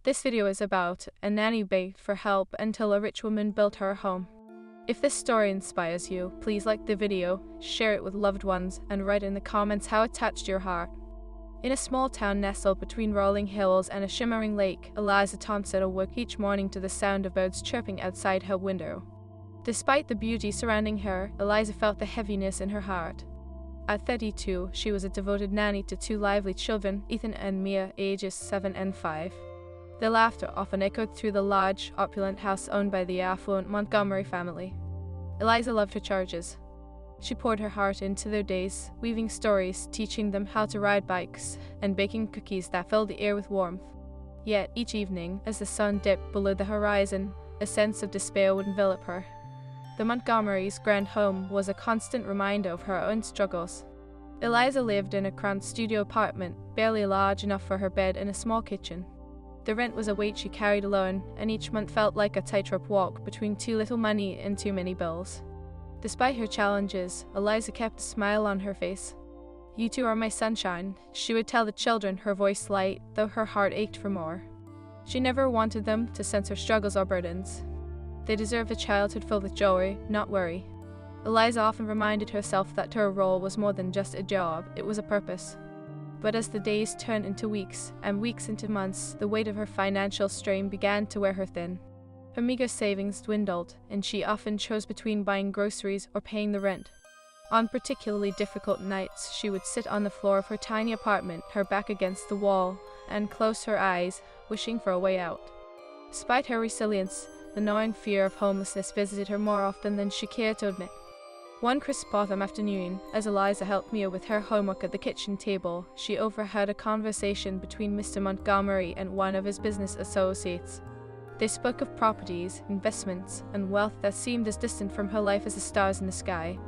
This video is about a nanny begged for help until a rich woman built her a home. If this story inspires you, please like the video, share it with loved ones, and write in the comments how it touched your heart. In a small town nestled between rolling hills and a shimmering lake, Eliza Thompson awoke each morning to the sound of birds chirping outside her window. Despite the beauty surrounding her, Eliza felt the heaviness in her heart. At 32, she was a devoted nanny to two lively children, Ethan and Mia, ages 7 and 5. Their laughter often echoed through the large, opulent house owned by the affluent Montgomery family. Eliza loved her charges. She poured her heart into their days, weaving stories, teaching them how to ride bikes, and baking cookies that filled the air with warmth. Yet, each evening, as the sun dipped below the horizon, a sense of despair would envelop her. The Montgomerys' grand home was a constant reminder of her own struggles. Eliza lived in a cramped studio apartment, barely large enough for her bed and a small kitchen. The rent was a weight she carried alone, and each month felt like a tightrope walk between too little money and too many bills. Despite her challenges, Eliza kept a smile on her face. "You two are my sunshine," she would tell the children, her voice light, though her heart ached for more. She never wanted them to sense her struggles or burdens. They deserved a childhood filled with joy, not worry. Eliza often reminded herself that her role was more than just a job, it was a purpose. But as the days turned into weeks, and weeks into months, the weight of her financial strain began to wear her thin. Her meager savings dwindled, and she often chose between buying groceries or paying the rent. On particularly difficult nights, she would sit on the floor of her tiny apartment, her back against the wall, and close her eyes, wishing for a way out. Despite her resilience, the gnawing fear of homelessness visited her more often than she cared to admit. One crisp autumn afternoon, as Eliza helped Mia with her homework at the kitchen table, she overheard a conversation between Mr. Montgomery and one of his business associates. They spoke of properties, investments, and wealth that seemed as distant from her life as the stars in the sky.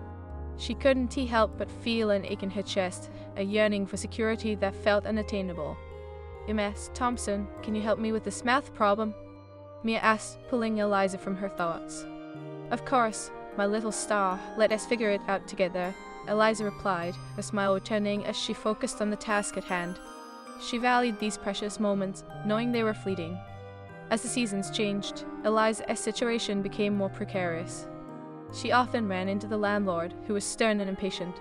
She couldn't help but feel an ache in her chest, a yearning for security that felt unattainable. "Miss Thompson, can you help me with this math problem?" Mia asked, pulling Eliza from her thoughts. "Of course, my little star, let us figure it out together," Eliza replied, her smile returning as she focused on the task at hand. She valued these precious moments, knowing they were fleeting. As the seasons changed, Eliza's situation became more precarious. She often ran into the landlord, who was stern and impatient.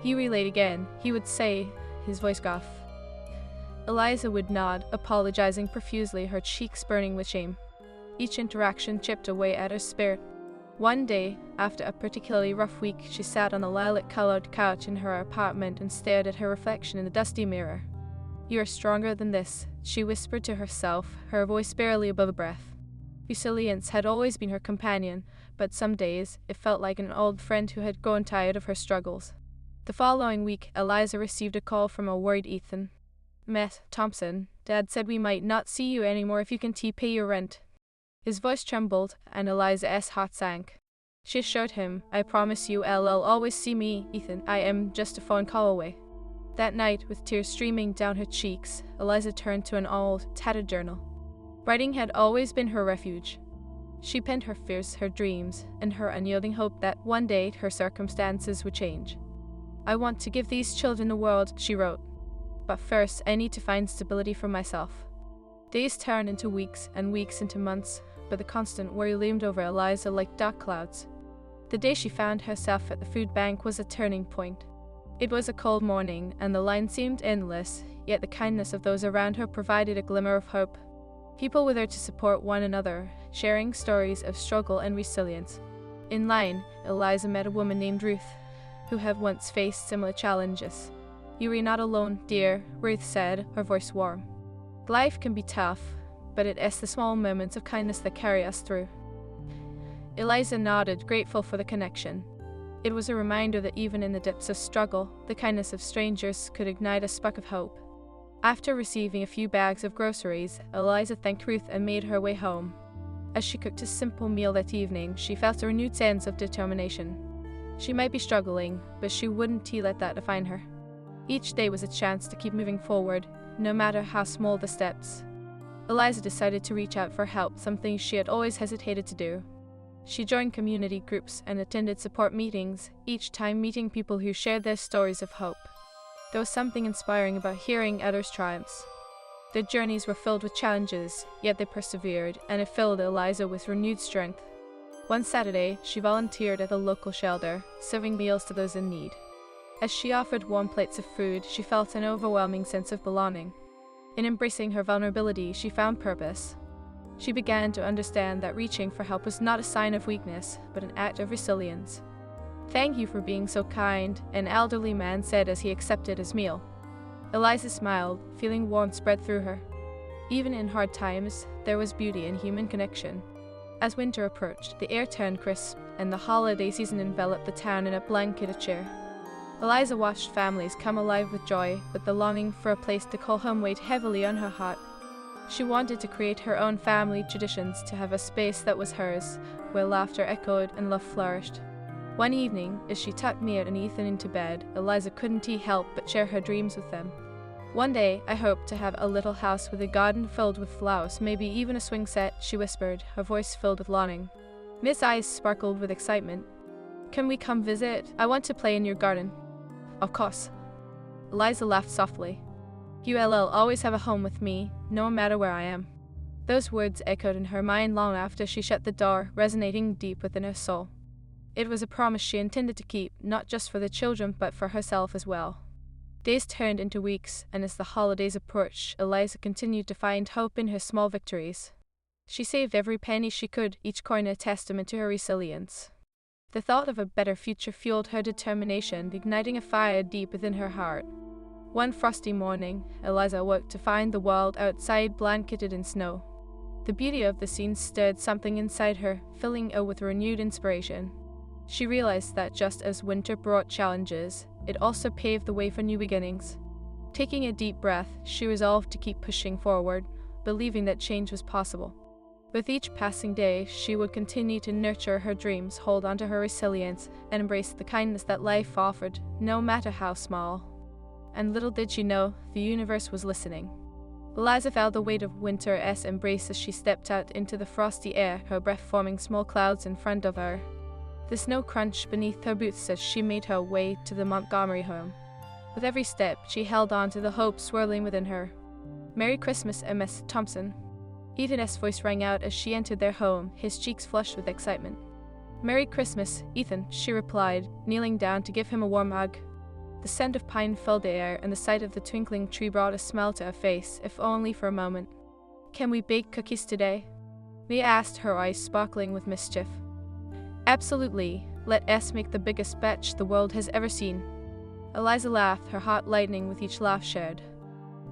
"You were late again," he would say, his voice gruff. Eliza would nod, apologizing profusely, her cheeks burning with shame. Each interaction chipped away at her spirit. One day, after a particularly rough week, she sat on a lilac-colored couch in her apartment and stared at her reflection in the dusty mirror. "You are stronger than this," she whispered to herself, her voice barely above a breath. Resilience had always been her companion, but some days it felt like an old friend who had grown tired of her struggles. The following week, Eliza received a call from a worried Ethan. "Miss Thompson, Dad said we might not see you anymore if you can pay your rent." His voice trembled, and Eliza's heart sank. She assured him, "I promise you I'll always see me, Ethan. I am just a phone call away." That night, with tears streaming down her cheeks, Eliza turned to an old, tattered journal. Writing had always been her refuge. She penned her fears, her dreams, and her unyielding hope that one day her circumstances would change. "I want to give these children a world," she wrote. "But first, I need to find stability for myself." Days turned into weeks, and weeks into months, but the constant worry loomed over Eliza like dark clouds. The day she found herself at the food bank was a turning point. It was a cold morning, and the line seemed endless, yet the kindness of those around her provided a glimmer of hope. People were there to support one another, sharing stories of struggle and resilience. In line, Eliza met a woman named Ruth, who had once faced similar challenges. "You are not alone, dear," Ruth said, her voice warm. "Life can be tough, but it is the small moments of kindness that carry us through." Eliza nodded, grateful for the connection. It was a reminder that even in the depths of struggle, the kindness of strangers could ignite a spark of hope. After receiving a few bags of groceries, Eliza thanked Ruth and made her way home. As she cooked a simple meal that evening, she felt a renewed sense of determination. She might be struggling, but she wouldn't let that define her. Each day was a chance to keep moving forward, no matter how small the steps. Eliza decided to reach out for help, something she had always hesitated to do. She joined community groups and attended support meetings, each time meeting people who shared their stories of hope. There was something inspiring about hearing others' triumphs. Their journeys were filled with challenges, yet they persevered, and it filled Eliza with renewed strength. One Saturday, she volunteered at a local shelter, serving meals to those in need. As she offered warm plates of food, she felt an overwhelming sense of belonging. In embracing her vulnerability, she found purpose. She began to understand that reaching for help was not a sign of weakness, but an act of resilience. "Thank you for being so kind," an elderly man said as he accepted his meal. Eliza smiled, feeling warmth spread through her. Even in hard times, there was beauty in human connection. As winter approached, the air turned crisp, and the holiday season enveloped the town in a blanket cheer. Eliza watched families come alive with joy, but the longing for a place to call home weighed heavily on her heart. She wanted to create her own family traditions, to have a space that was hers, where laughter echoed and love flourished. One evening, as she tucked Mia and Ethan into bed, Eliza couldn't help but share her dreams with them. "One day, I hope to have a little house with a garden filled with flowers, maybe even a swing set," she whispered, her voice filled with longing. Mia's eyes sparkled with excitement. "Can we come visit? I want to play in your garden." "Of course." Eliza laughed softly. "You'll always have a home with me, no matter where I am." Those words echoed in her mind long after she shut the door, resonating deep within her soul. It was a promise she intended to keep, not just for the children, but for herself as well. Days turned into weeks, and as the holidays approached, Eliza continued to find hope in her small victories. She saved every penny she could, each coin a testament to her resilience. The thought of a better future fueled her determination, igniting a fire deep within her heart. One frosty morning, Eliza awoke to find the world outside blanketed in snow. The beauty of the scene stirred something inside her, filling her with renewed inspiration. She realized that just as winter brought challenges, it also paved the way for new beginnings. Taking a deep breath, she resolved to keep pushing forward, believing that change was possible. With each passing day, she would continue to nurture her dreams, hold on to her resilience, and embrace the kindness that life offered, no matter how small. And little did she know, the universe was listening. Eliza felt the weight of winter's embrace as she stepped out into the frosty air, her breath forming small clouds in front of her. The snow crunched beneath her boots as she made her way to the Montgomery home. With every step, she held on to the hope swirling within her. "Merry Christmas, Miss Thompson." Ethan's voice rang out as she entered their home, his cheeks flushed with excitement. "Merry Christmas, Ethan," she replied, kneeling down to give him a warm hug. The scent of pine filled the air, and the sight of the twinkling tree brought a smile to her face, if only for a moment. "Can we bake cookies today?" Mia asked, her eyes sparkling with mischief. "Absolutely. Let us make the biggest batch the world has ever seen." Eliza laughed, her heart lightening with each laugh shared.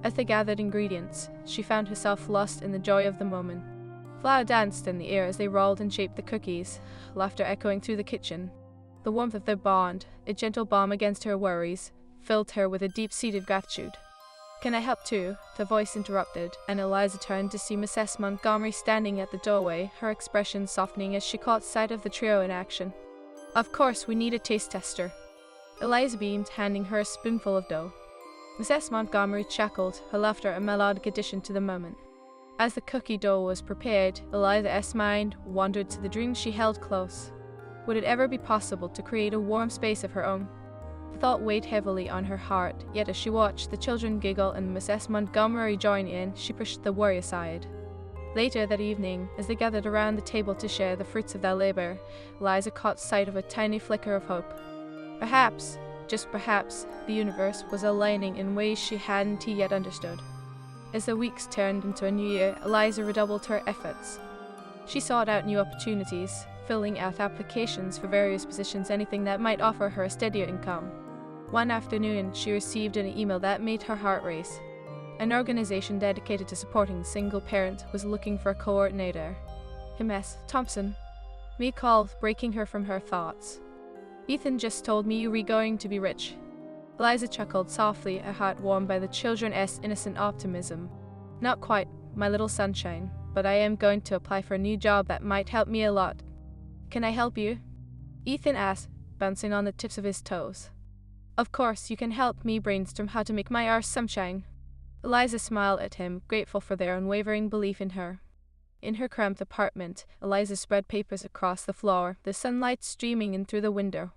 As they gathered ingredients, she found herself lost in the joy of the moment. Flour danced in the air as they rolled and shaped the cookies, laughter echoing through the kitchen. The warmth of their bond, a gentle balm against her worries, filled her with a deep-seated gratitude. "Can I help too?" the voice interrupted, and Eliza turned to see Mrs. Montgomery standing at the doorway, her expression softening as she caught sight of the trio in action. "Of course, we need a taste tester." Eliza beamed, handing her a spoonful of dough. Mrs. Montgomery chuckled, her laughter a melodic addition to the moment. As the cookie dough was prepared, Eliza's mind wandered to the dreams she held close. Would it ever be possible to create a warm space of her own? The thought weighed heavily on her heart, yet as she watched the children giggle and Mrs. Montgomery join in, she pushed the worry aside. Later that evening, as they gathered around the table to share the fruits of their labor, Eliza caught sight of a tiny flicker of hope. Perhaps, just perhaps, the universe was aligning in ways she hadn't yet understood. As the weeks turned into a new year, Eliza redoubled her efforts. She sought out new opportunities, filling out applications for various positions, anything that might offer her a steadier income. One afternoon, she received an email that made her heart race. An organization dedicated to supporting the single parent was looking for a coordinator. Miss Thompson. Mia called, breaking her from her thoughts. "Ethan just told me you were going to be rich." Eliza chuckled softly, her heart warmed by the children's innocent optimism. "Not quite, my little sunshine, but I am going to apply for a new job that might help me a lot." "Can I help you?" Ethan asked, bouncing on the tips of his toes. "Of course, you can help me brainstorm how to make my ours sunshine." Eliza smiled at him, grateful for their unwavering belief in her. In her cramped apartment, Eliza spread papers across the floor, the sunlight streaming in through the window.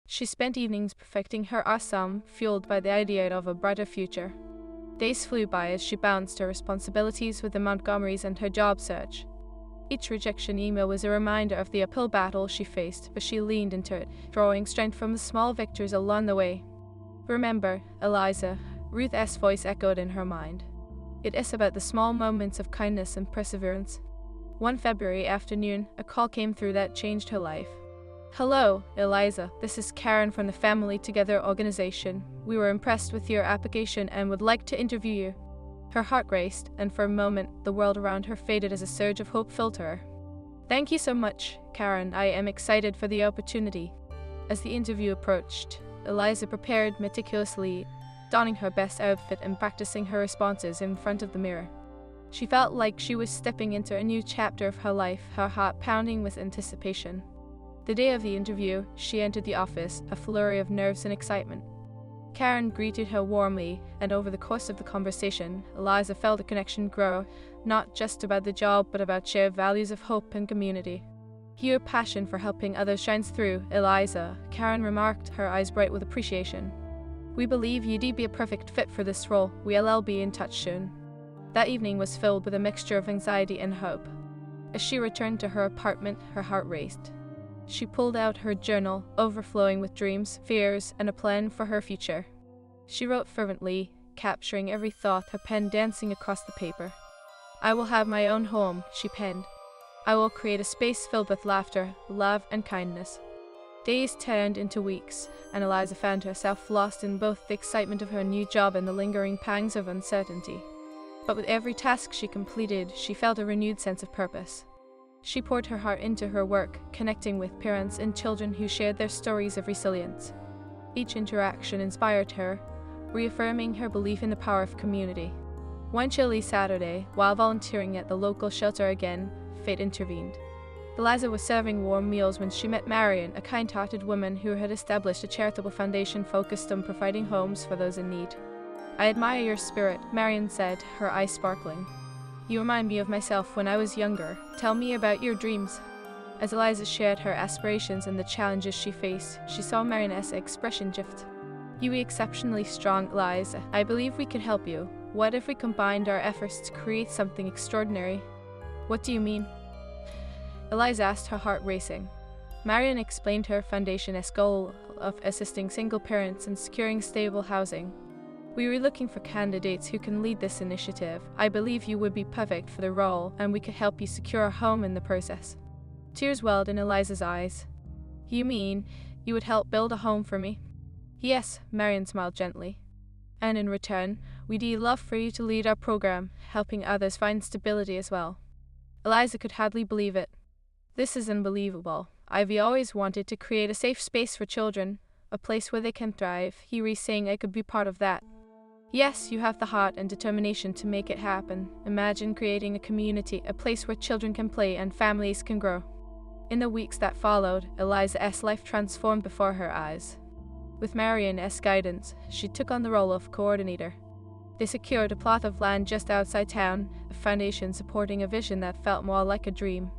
She spent evenings perfecting her awesome, fueled by the idea of a brighter future. Days flew by as she balanced her responsibilities with the Montgomerys and her job search. Each rejection email was a reminder of the uphill battle she faced, but she leaned into it, drawing strength from the small victories along the way. "Remember, Eliza," Ruth's voice echoed in her mind. "It is about the small moments of kindness and perseverance." One February afternoon, a call came through that changed her life. "Hello, Eliza. This is Karen from the Family Together organization. We were impressed with your application and would like to interview you." Her heart raced, and for a moment, the world around her faded as a surge of hope filled her. "Thank you so much, Karen. I am excited for the opportunity." As the interview approached, Eliza prepared meticulously, donning her best outfit and practicing her responses in front of the mirror. She felt like she was stepping into a new chapter of her life, her heart pounding with anticipation. The day of the interview, she entered the office, a flurry of nerves and excitement. Karen greeted her warmly, and over the course of the conversation, Eliza felt a connection grow, not just about the job, but about shared values of hope and community. "Your passion for helping others shines through, Eliza," Karen remarked, her eyes bright with appreciation. "We believe you'd be a perfect fit for this role. We'll be in touch soon." That evening was filled with a mixture of anxiety and hope. As she returned to her apartment, her heart raced. She pulled out her journal, overflowing with dreams, fears, and a plan for her future. She wrote fervently, capturing every thought, her pen dancing across the paper. "I will have my own home," she penned. "I will create a space filled with laughter, love, and kindness." Days turned into weeks, and Eliza found herself lost in both the excitement of her new job and the lingering pangs of uncertainty. But with every task she completed, she felt a renewed sense of purpose. She poured her heart into her work, connecting with parents and children who shared their stories of resilience. Each interaction inspired her, reaffirming her belief in the power of community. One chilly Saturday, while volunteering at the local shelter again, fate intervened. Eliza was serving warm meals when she met Marion, a kind-hearted woman who had established a charitable foundation focused on providing homes for those in need. "I admire your spirit," Marion said, her eyes sparkling. "You remind me of myself when I was younger. Tell me about your dreams." As Eliza shared her aspirations and the challenges she faced, she saw Marion's expression shift. "You are exceptionally strong, Eliza. I believe we can help you. What if we combined our efforts to create something extraordinary?" "What do you mean?" Eliza asked, her heart racing. Marion explained her foundation's goal of assisting single parents in securing stable housing. "We were looking for candidates who can lead this initiative. I believe you would be perfect for the role, and we could help you secure a home in the process." Tears welled in Eliza's eyes. "You mean you would help build a home for me?" "Yes," Marion smiled gently. "And in return, we'd love for you to lead our program, helping others find stability as well." Eliza could hardly believe it. "This is unbelievable. I've always wanted to create a safe space for children, a place where they can thrive." He was saying I could be part of that. "Yes, you have the heart and determination to make it happen. Imagine creating a community, a place where children can play and families can grow." In the weeks that followed, Eliza's life transformed before her eyes. With Marion's guidance, she took on the role of coordinator. They secured a plot of land just outside town, a foundation supporting a vision that felt more like a dream.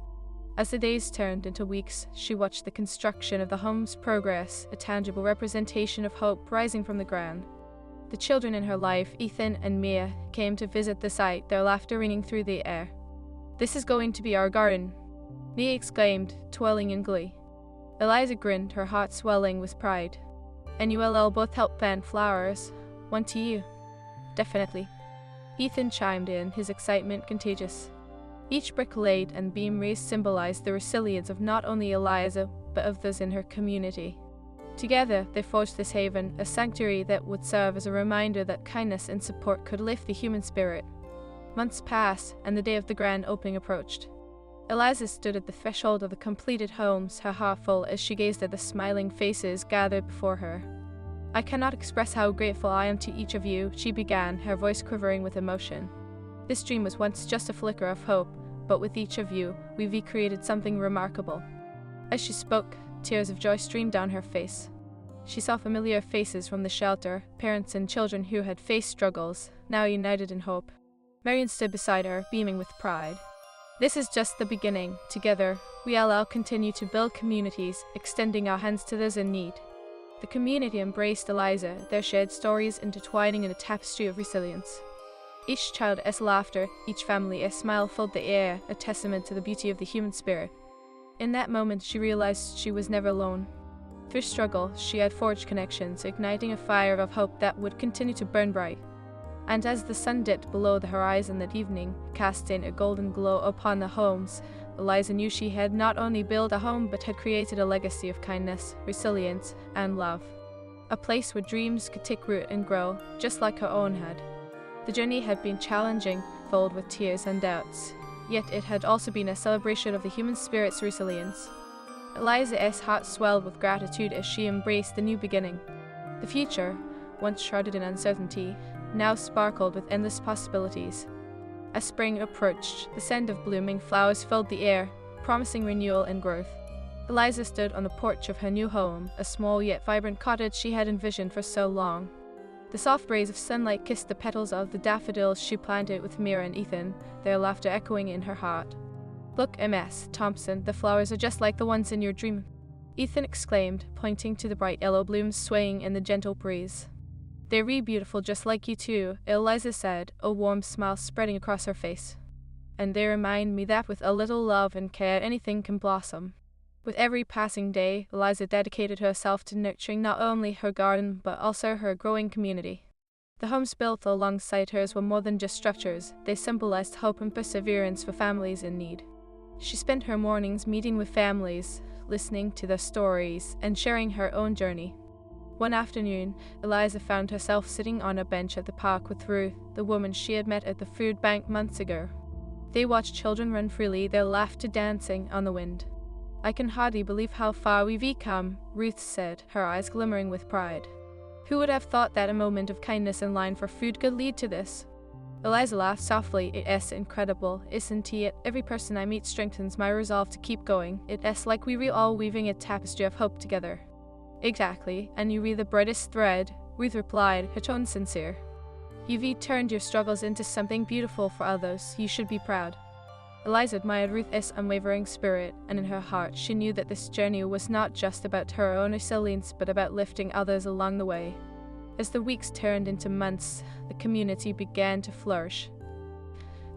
As the days turned into weeks, she watched the construction of the home's progress, a tangible representation of hope rising from the ground. The children in her life, Ethan and Mia, came to visit the site, their laughter ringing through the air. "This is going to be our garden," Mia exclaimed, twirling in glee. Eliza grinned, her heart swelling with pride. "And you will all both help plant flowers. One to you." "Definitely." Ethan chimed in, his excitement contagious. Each brick laid and beam raised symbolized the resilience of not only Eliza, but of those in her community. Together, they forged this haven, a sanctuary that would serve as a reminder that kindness and support could lift the human spirit. Months passed, and the day of the grand opening approached. Eliza stood at the threshold of the completed homes, her heart full as she gazed at the smiling faces gathered before her. "I cannot express how grateful I am to each of you," she began, her voice quivering with emotion. "This dream was once just a flicker of hope, but with each of you, we've created something remarkable." As she spoke, tears of joy streamed down her face. She saw familiar faces from the shelter, parents and children who had faced struggles, now united in hope. Marion stood beside her, beaming with pride. "This is just the beginning. Together, we'll all continue to build communities, extending our hands to those in need." The community embraced Eliza, their shared stories intertwining in a tapestry of resilience. Each child's laughter, each family's smile filled the air, a testament to the beauty of the human spirit. In that moment, she realized she was never alone. Through struggle, she had forged connections, igniting a fire of hope that would continue to burn bright. And as the sun dipped below the horizon that evening, casting a golden glow upon the homes, Eliza knew she had not only built a home but had created a legacy of kindness, resilience, and love. A place where dreams could take root and grow, just like her own had. The journey had been challenging, filled with tears and doubts, yet it had also been a celebration of the human spirit's resilience. Eliza's heart swelled with gratitude as she embraced the new beginning. The future, once shrouded in uncertainty, now sparkled with endless possibilities. As spring approached, the scent of blooming flowers filled the air, promising renewal and growth. Eliza stood on the porch of her new home, a small yet vibrant cottage she had envisioned for so long. The soft rays of sunlight kissed the petals of the daffodils she planted with Mira and Ethan, their laughter echoing in her heart. "Look, Miss Thompson, the flowers are just like the ones in your dream," Ethan exclaimed, pointing to the bright yellow blooms swaying in the gentle breeze. "They're really beautiful, just like you too," Eliza said, a warm smile spreading across her face. "And they remind me that with a little love and care, anything can blossom." With every passing day, Eliza dedicated herself to nurturing not only her garden but also her growing community. The homes built alongside hers were more than just structures, they symbolized hope and perseverance for families in need. She spent her mornings meeting with families, listening to their stories, and sharing her own journey. One afternoon, Eliza found herself sitting on a bench at the park with Ruth, the woman she had met at the food bank months ago. They watched children run freely, their laughter dancing on the wind. "I can hardly believe how far we've come," Ruth said, her eyes glimmering with pride. "Who would have thought that a moment of kindness in line for food could lead to this?" Eliza laughed softly. "It's incredible, isn't it? Every person I meet strengthens my resolve to keep going. It's like we're all weaving a tapestry of hope together." "Exactly, and you read the brightest thread," Ruth replied, her tone sincere. "You've turned your struggles into something beautiful for others. You should be proud." Eliza admired Ruth's unwavering spirit, and in her heart she knew that this journey was not just about her own resilience but about lifting others along the way. As the weeks turned into months, the community began to flourish.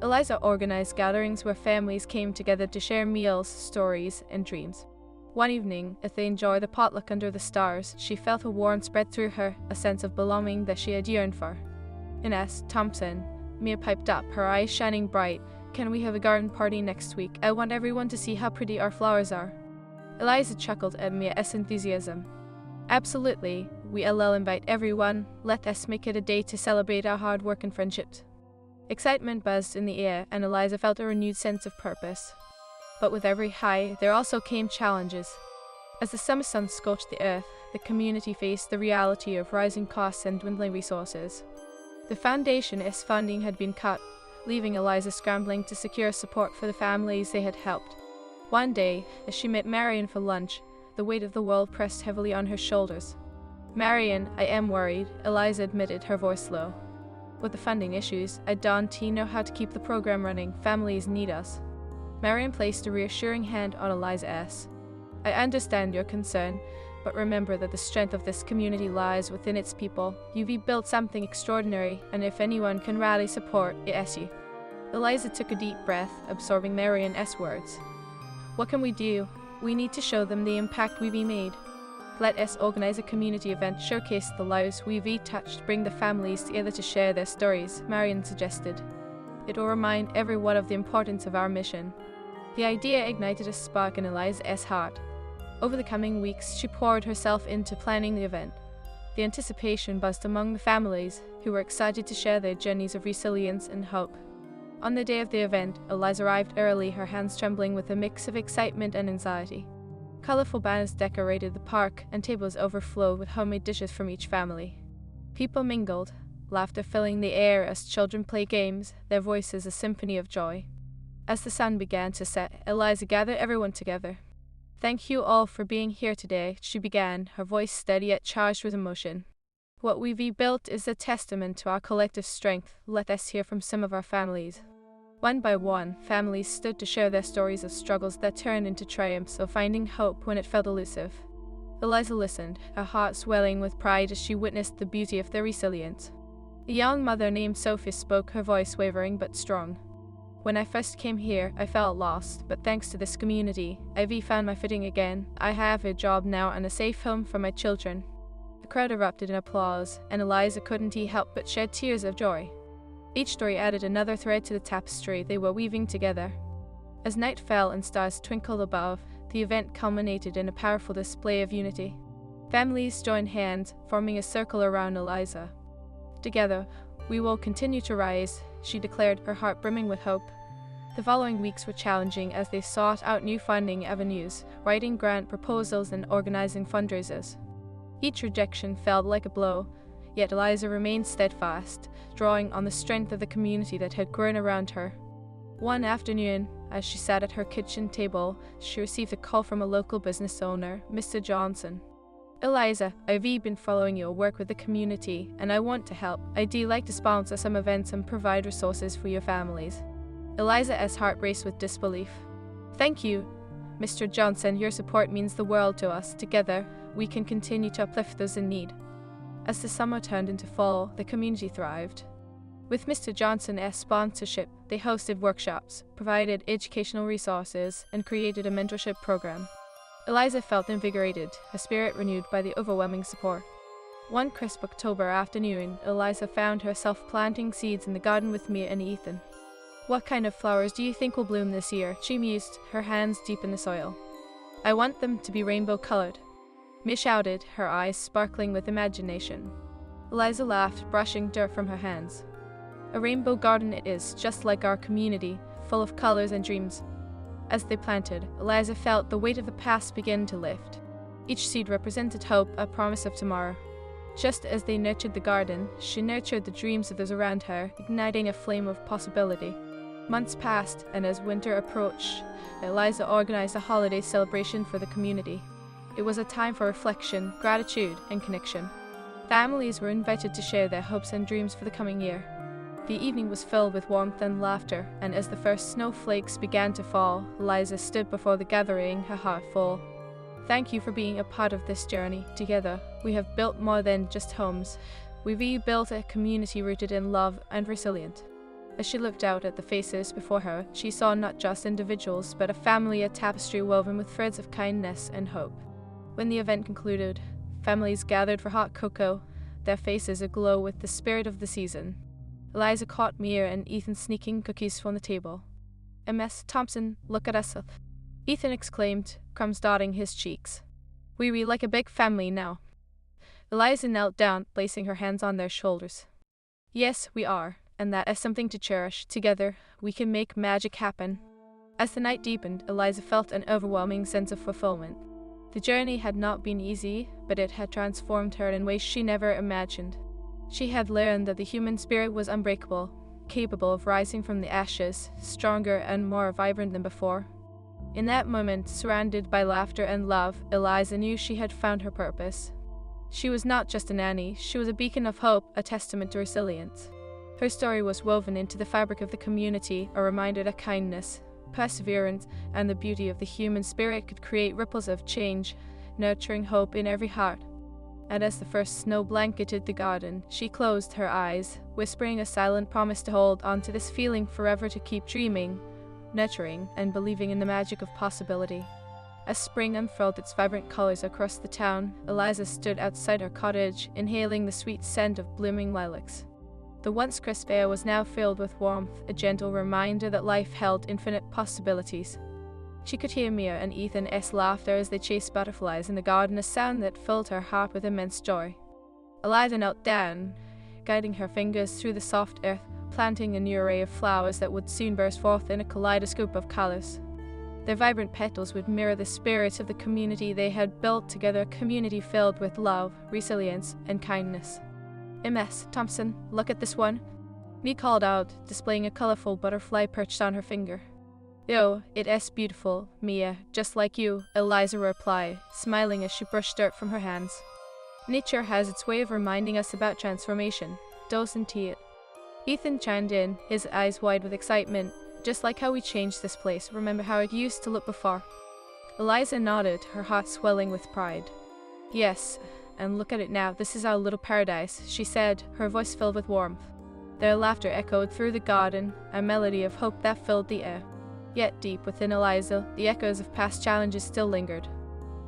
Eliza organized gatherings where families came together to share meals, stories, and dreams. One evening, as they enjoyed the potluck under the stars, she felt a warmth spread through her, a sense of belonging that she had yearned for. "Ines Thompson," Mia piped up, her eyes shining bright, "can we have a garden party next week? I want everyone to see how pretty our flowers are." Eliza chuckled at Mia's enthusiasm. "Absolutely, we'll invite everyone. Let us make it a day to celebrate our hard work and friendships." Excitement buzzed in the air, and Eliza felt a renewed sense of purpose. But with every high, there also came challenges. As the summer sun scorched the earth, the community faced the reality of rising costs and dwindling resources. The foundation's funding had been cut, leaving Eliza scrambling to secure support for the families they had helped. One day, as she met Marion for lunch, the weight of the world pressed heavily on her shoulders. "Marion, I am worried," Eliza admitted, her voice low. "With the funding issues, I don't know how to keep the program running. Families need us." Marion placed a reassuring hand on Eliza's. "I understand your concern, but remember that the strength of this community lies within its people. You've built something extraordinary, and if anyone can rally support, it's you." Eliza took a deep breath, absorbing Marion's words. "What can we do? We need to show them the impact we've made. Let us organize a community event, showcase the lives we've touched, bring the families together to share their stories," Marion suggested. "It will remind everyone of the importance of our mission." The idea ignited a spark in Eliza's heart. Over the coming weeks, she poured herself into planning the event. The anticipation buzzed among the families, who were excited to share their journeys of resilience and hope. On the day of the event, Eliza arrived early, her hands trembling with a mix of excitement and anxiety. Colorful banners decorated the park, and tables overflowed with homemade dishes from each family. People mingled, laughter filling the air as children played games, their voices a symphony of joy. As the sun began to set, Eliza gathered everyone together. "Thank you all for being here today," she began, her voice steady yet charged with emotion. "What we've built is a testament to our collective strength. Let us hear from some of our families." One by one, families stood to share their stories of struggles that turned into triumphs, of finding hope when it felt elusive. Eliza listened, her heart swelling with pride as she witnessed the beauty of their resilience. A young mother named Sophie spoke, her voice wavering but strong. When I first came here, I felt lost, but thanks to this community, I've found my footing again. I have a job now and a safe home for my children. The crowd erupted in applause, and Eliza couldn't help but shed tears of joy. Each story added another thread to the tapestry they were weaving together. As night fell and stars twinkled above, the event culminated in a powerful display of unity. Families joined hands, forming a circle around Eliza. Together, we will continue to rise, she declared, her heart brimming with hope. The following weeks were challenging as they sought out new funding avenues, writing grant proposals and organizing fundraisers. Each rejection felt like a blow, yet Eliza remained steadfast, drawing on the strength of the community that had grown around her. One afternoon, as she sat at her kitchen table, she received a call from a local business owner, Mr. Johnson. "Eliza, I've been following your work with the community, and I want to help. I'd like to sponsor some events and provide resources for your families." Eliza's heart raced with disbelief. "Thank you, Mr. Johnson, your support means the world to us. Together, we can continue to uplift those in need." As the summer turned into fall, the community thrived. With Mr. Johnson's sponsorship, they hosted workshops, provided educational resources, and created a mentorship program. Eliza felt invigorated, her spirit renewed by the overwhelming support. One crisp October afternoon, Eliza found herself planting seeds in the garden with Mia and Ethan. "What kind of flowers do you think will bloom this year?" she mused, her hands deep in the soil. "I want them to be rainbow-colored," Mia shouted, her eyes sparkling with imagination. Eliza laughed, brushing dirt from her hands. "A rainbow garden it is, just like our community, full of colors and dreams." As they planted, Eliza felt the weight of the past begin to lift. Each seed represented hope, a promise of tomorrow. Just as they nurtured the garden, she nurtured the dreams of those around her, igniting a flame of possibility. Months passed, and as winter approached, Eliza organized a holiday celebration for the community. It was a time for reflection, gratitude, and connection. Families were invited to share their hopes and dreams for the coming year. The evening was filled with warmth and laughter, and as the first snowflakes began to fall, Eliza stood before the gathering, her heart full. "Thank you for being a part of this journey. Together, we have built more than just homes. We've rebuilt a community rooted in love and resilient." As she looked out at the faces before her, she saw not just individuals, but a family, a tapestry woven with threads of kindness and hope. When the event concluded, families gathered for hot cocoa, their faces aglow with the spirit of the season. Eliza caught Mia and Ethan sneaking cookies from the table. "Ms. Thompson, look at us," Ethan exclaimed, crumbs dotting his cheeks. "We like a big family now." Eliza knelt down, placing her hands on their shoulders. "Yes, we are, and that is something to cherish. Together, we can make magic happen." As the night deepened, Eliza felt an overwhelming sense of fulfillment. The journey had not been easy, but it had transformed her in ways she never imagined. She had learned that the human spirit was unbreakable, capable of rising from the ashes, stronger and more vibrant than before. In that moment, surrounded by laughter and love, Eliza knew she had found her purpose. She was not just a nanny, she was a beacon of hope, a testament to resilience. Her story was woven into the fabric of the community, a reminder that kindness, perseverance, and the beauty of the human spirit could create ripples of change, nurturing hope in every heart. And as the first snow blanketed the garden, she closed her eyes, whispering a silent promise to hold on to this feeling forever, to keep dreaming, nurturing, and believing in the magic of possibility. As spring unfurled its vibrant colors across the town, Eliza stood outside her cottage, inhaling the sweet scent of blooming lilacs. The once crisp air was now filled with warmth, a gentle reminder that life held infinite possibilities. She could hear Mia and Ethan's laughter as they chased butterflies in the garden, a sound that filled her heart with immense joy. Eliza knelt down, guiding her fingers through the soft earth, planting a new array of flowers that would soon burst forth in a kaleidoscope of colors. Their vibrant petals would mirror the spirit of the community they had built together, a community filled with love, resilience, and kindness. "Ms. Thompson, look at this one," Mia called out, displaying a colorful butterfly perched on her finger. "Oh, it is beautiful, Mia, just like you," Eliza replied, smiling as she brushed dirt from her hands. "Nature has its way of reminding us about transformation, doesn't it?" Ethan chimed in, his eyes wide with excitement. "Just like how we changed this place, remember how it used to look before?" Eliza nodded, her heart swelling with pride. "Yes, and look at it now, this is our little paradise," she said, her voice filled with warmth. Their laughter echoed through the garden, a melody of hope that filled the air. Yet deep within Eliza, the echoes of past challenges still lingered.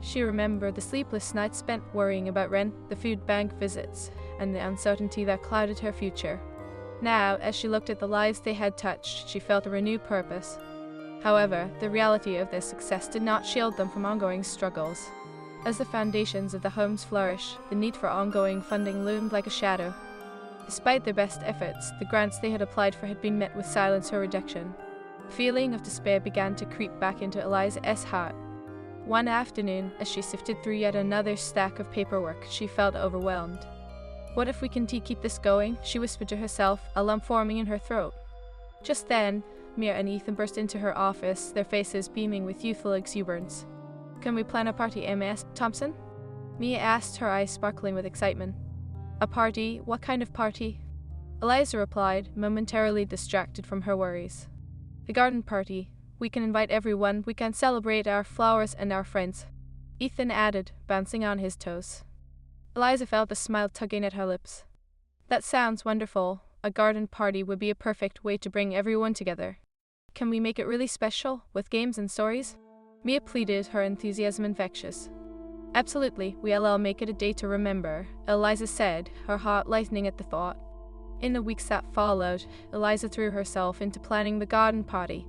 She remembered the sleepless nights spent worrying about rent, the food bank visits, and the uncertainty that clouded her future. Now, as she looked at the lives they had touched, she felt a renewed purpose. However, the reality of their success did not shield them from ongoing struggles. As the foundations of the homes flourished, the need for ongoing funding loomed like a shadow. Despite their best efforts, the grants they had applied for had been met with silence or rejection. A feeling of despair began to creep back into Eliza's heart. One afternoon, as she sifted through yet another stack of paperwork, she felt overwhelmed. "What if we can keep this going?" she whispered to herself, a lump forming in her throat. Just then, Mia and Ethan burst into her office, their faces beaming with youthful exuberance. "Can we plan a party, Ms. Thompson?" Mia asked, her eyes sparkling with excitement. "A party? What kind of party?" Eliza replied, momentarily distracted from her worries. "A garden party. We can invite everyone, we can celebrate our flowers and our friends," Ethan added, bouncing on his toes. Eliza felt a smile tugging at her lips. "That sounds wonderful. A garden party would be a perfect way to bring everyone together. Can we make it really special, with games and stories?" Mia pleaded, her enthusiasm infectious. "Absolutely, we'll make it a day to remember," Eliza said, her heart lightening at the thought. In the weeks that followed, Eliza threw herself into planning the garden party.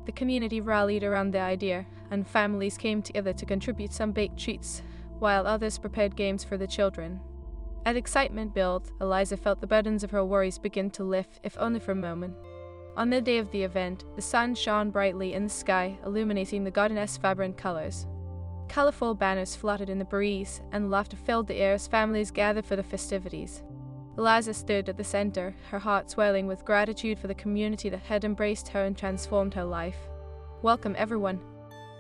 The community rallied around the idea, and families came together to contribute some baked treats, while others prepared games for the children. As excitement built, Eliza felt the burdens of her worries begin to lift, if only for a moment. On the day of the event, the sun shone brightly in the sky, illuminating the garden's vibrant colors. Colorful banners fluttered in the breeze, and laughter filled the air as families gathered for the festivities. Eliza stood at the center, her heart swelling with gratitude for the community that had embraced her and transformed her life. "Welcome, everyone,"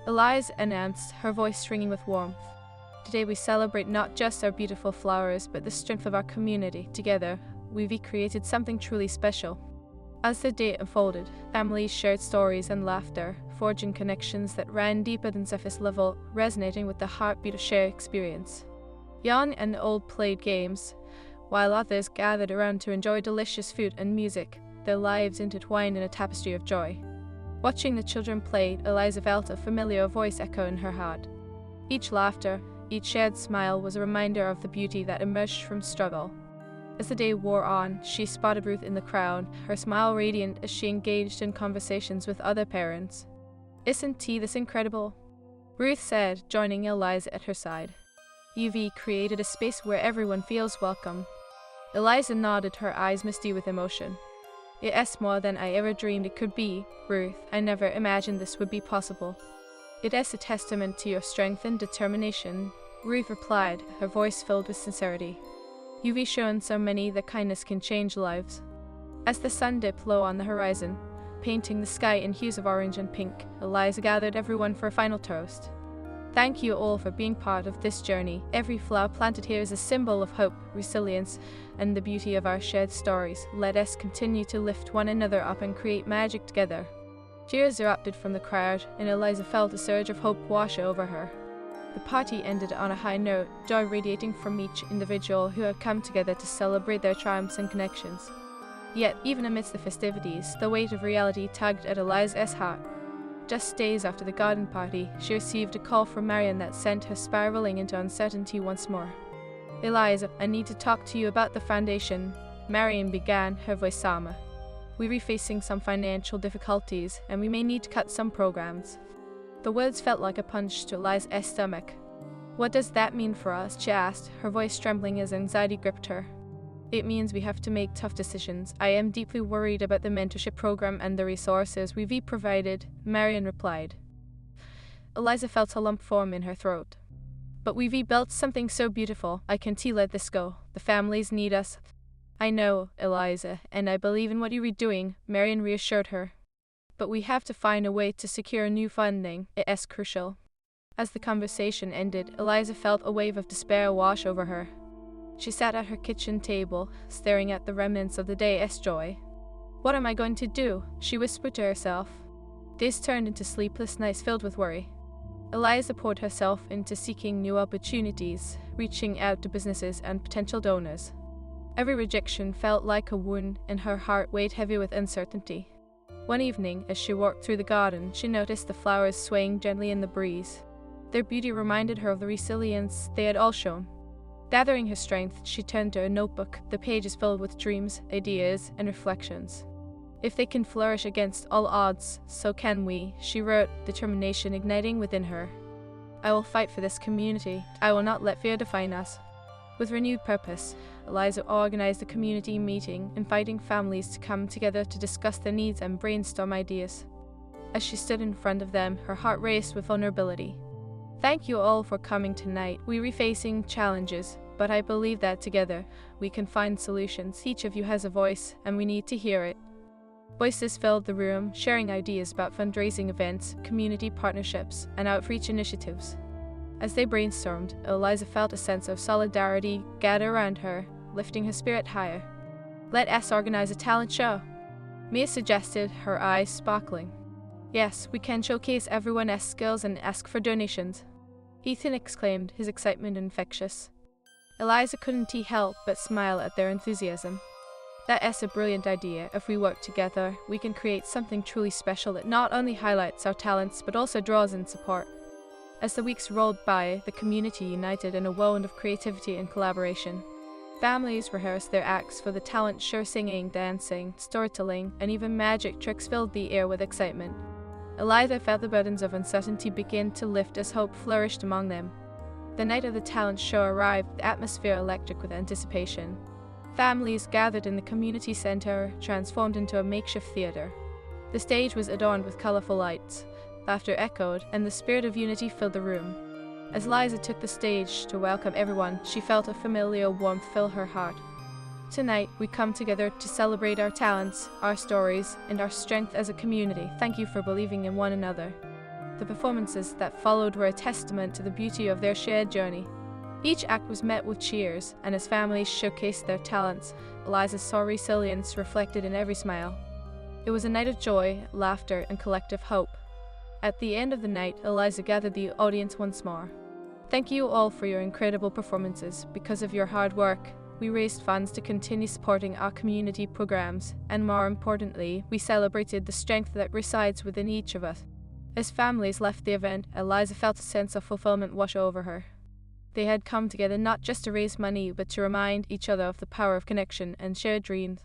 Eliza announced, her voice ringing with warmth. "Today we celebrate not just our beautiful flowers, but the strength of our community. Together, we've created something truly special." As the day unfolded, families shared stories and laughter, forging connections that ran deeper than surface level, resonating with the heartbeat of shared experience. Young and old played games, while others gathered around to enjoy delicious food and music, their lives intertwined in a tapestry of joy. Watching the children play, Eliza felt a familiar voice echo in her heart. Each laughter, each shared smile was a reminder of the beauty that emerged from struggle. As the day wore on, she spotted Ruth in the crowd, her smile radiant as she engaged in conversations with other parents. "Isn't this incredible?" Ruth said, joining Eliza at her side. "You've created a space where everyone feels welcome." Eliza nodded, her eyes misty with emotion. "It's more than I ever dreamed it could be, Ruth. I never imagined this would be possible." "It is a testament to your strength and determination," Ruth replied, her voice filled with sincerity. "You've shown so many that kindness can change lives." As the sun dipped low on the horizon, painting the sky in hues of orange and pink, Eliza gathered everyone for a final toast. "Thank you all for being part of this journey. Every flower planted here is a symbol of hope, resilience, and the beauty of our shared stories. Let us continue to lift one another up and create magic together." Cheers erupted from the crowd, and Eliza felt a surge of hope wash over her. The party ended on a high note, joy radiating from each individual who had come together to celebrate their triumphs and connections. Yet, even amidst the festivities, the weight of reality tugged at Eliza's heart. Just days after the garden party, she received a call from Marion that sent her spiraling into uncertainty once more. "Eliza, I need to talk to you about the foundation," Marion began, her voice somber. "We're facing some financial difficulties, and we may need to cut some programs." The words felt like a punch to Eliza's stomach. "What does that mean for us?" she asked, her voice trembling as anxiety gripped her. "It means we have to make tough decisions. I am deeply worried about the mentorship program and the resources we've provided," Marion replied. Eliza felt a lump form in her throat. "But we've built something so beautiful. I can't let this go. The families need us." "I know, Eliza, and I believe in what you're doing," Marion reassured her. "But we have to find a way to secure new funding. It is crucial." As the conversation ended, Eliza felt a wave of despair wash over her. She sat at her kitchen table, staring at the remnants of the day's joy. "What am I going to do?" she whispered to herself. Days turned into sleepless nights filled with worry. Eliza poured herself into seeking new opportunities, reaching out to businesses and potential donors. Every rejection felt like a wound, and her heart weighed heavy with uncertainty. One evening, as she walked through the garden, she noticed the flowers swaying gently in the breeze. Their beauty reminded her of the resilience they had all shown. Gathering her strength, she turned to a notebook, the pages filled with dreams, ideas, and reflections. If they can flourish against all odds, so can we, she wrote, determination igniting within her. I will fight for this community. I will not let fear define us. With renewed purpose, Eliza organized a community meeting, inviting families to come together to discuss their needs and brainstorm ideas. As she stood in front of them, her heart raced with vulnerability. Thank you all for coming tonight. We're facing challenges, but I believe that together we can find solutions. Each of you has a voice, and we need to hear it. Voices filled the room, sharing ideas about fundraising events, community partnerships, and outreach initiatives. As they brainstormed, Eliza felt a sense of solidarity gather around her, lifting her spirit higher. Let us organize a talent show, Mia suggested, her eyes sparkling. Yes, we can showcase everyone's skills and ask for donations, Ethan exclaimed, his excitement infectious. Eliza couldn't help but smile at their enthusiasm. That is a brilliant idea. If we work together, we can create something truly special that not only highlights our talents but also draws in support. As the weeks rolled by, the community united in a whirlwind of creativity and collaboration. Families rehearsed their acts for the talent show, singing, dancing, storytelling, and even magic tricks filled the air with excitement. Eliza felt the burdens of uncertainty begin to lift as hope flourished among them. The night of the talent show arrived, the atmosphere electric with anticipation. Families gathered in the community center, transformed into a makeshift theater. The stage was adorned with colorful lights. Laughter echoed, and the spirit of unity filled the room. As Liza took the stage to welcome everyone, she felt a familiar warmth fill her heart. Tonight, we come together to celebrate our talents, our stories, and our strength as a community. Thank you for believing in one another. The performances that followed were a testament to the beauty of their shared journey. Each act was met with cheers, and as families showcased their talents, Eliza saw resilience reflected in every smile. It was a night of joy, laughter, and collective hope. At the end of the night, Eliza gathered the audience once more. Thank you all for your incredible performances. Because of your hard work, we raised funds to continue supporting our community programs, and more importantly, we celebrated the strength that resides within each of us. As families left the event, Eliza felt a sense of fulfillment wash over her. They had come together not just to raise money, but to remind each other of the power of connection and shared dreams.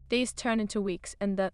Days turned into weeks, and the